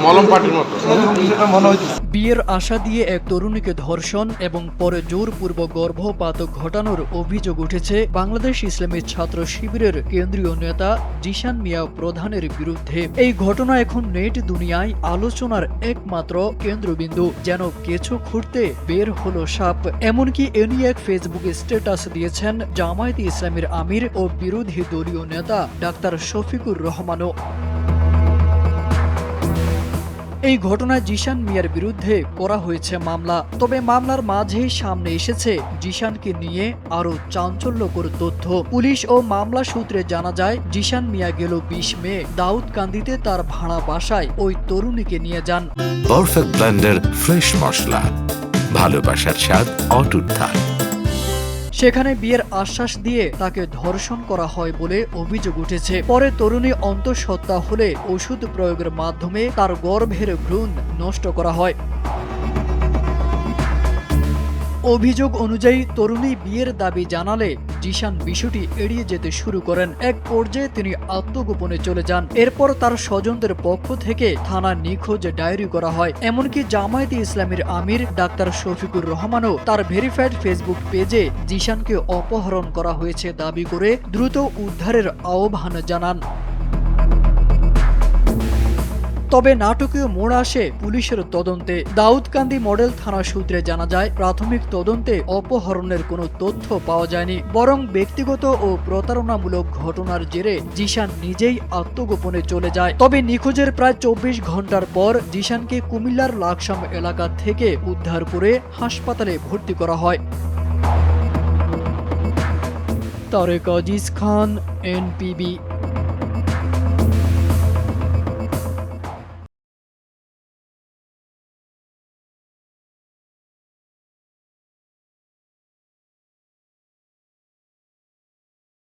মলম পাটির মতো মনে হচ্ছে। বিয়ের আশা দিয়ে এক তরুণীকে ধর্ষণ এবং পরে জোরপূর্বক গর্ভপাত ঘটানোর অভিযোগ উঠেছে বাংলাদেশ ইসলামী ছাত্র শিবিরের কেন্দ্রীয় নেতা জিশান মিয়া প্রধানের বিরুদ্ধে। এই ঘটনা এখন নেট দুনিয়ায় আলোচনার একমাত্র কেন্দ্রবিন্দু। যেন কিছু খুঁড়তে বের হলো সাপ। এমনকি এ নিয়ে এক ফেসবুকে স্ট্যাটাস দিয়েছেন জামায়াতে ইসলামীর আমির ও বিরোধী দলীয় নেতা ডাক্তার শফিকুর রহমানও। এই ঘটনায় জিশান মিয়ার বিরুদ্ধে করা হয়েছে মামলা। তবে মামলার মাঝেই সামনে এসেছে জিশানকে নিয়ে আরো চাঞ্চল্যকর তথ্য। পুলিশ ও মামলা সূত্রে জানা যায়, জিশান মিয়া গেল 20 মে দাউদকান্দিতে তার ভাড়া বাসায় ওই তরুণীকে নিয়ে যান। পারফেক্ট ব্লেন্ডের ফ্রেশ মশলা, ভালোবাসার স্বাদ অটুট থাক। সেখানে বিয়ের আশ্বাস দিয়ে তাকে ধর্ষণ করা হয় বলে অভিযোগ উঠেছে। পরে তরুণী অন্তঃসত্ত্বা হলে ওষুধ প্রয়োগের মাধ্যমে তার গর্ভের ভ্রূণ নষ্ট করা হয়। অভিযোগ অনুযায়ী তরুণী বিয়ের দাবি জানালে জিশান বিষয়টি এড়িয়ে যেতে শুরু করেন। এক পর্যায়ে তিনি আত্মগোপনে চলে যান। এরপর তার স্বজনদের পক্ষ থেকে থানা নিখোঁজ ডায়েরি করা হয়। এমনকি জামায়াতে ইসলামীর আমির ডাক্তার শফিকুর রহমানও তার ভেরিফাইড ফেসবুক পেজে জিশানকে অপহরণ করা হয়েছে দাবি করে দ্রুত উদ্ধারের আহ্বান জানান। তবে নাটকীয় মোড় আসে পুলিশের তদন্তে। দাউদকান্দি মডেল থানা সূত্রে জানা যায়, প্রাথমিক তদন্তে অপহরণের কোনো তথ্য পাওয়া যায়নি, বরং ব্যক্তিগত ও প্রতারণামূলক ঘটনার জেরে জিশান নিজেই আত্মগোপনে চলে যায়। তবে নিখোঁজের প্রায় 24 ঘন্টার পর জিশানকে কুমিল্লার লাকসাম এলাকা থেকে উদ্ধার করে হাসপাতালে ভর্তি করা হয়। তারেক আজিজ খান, NPB।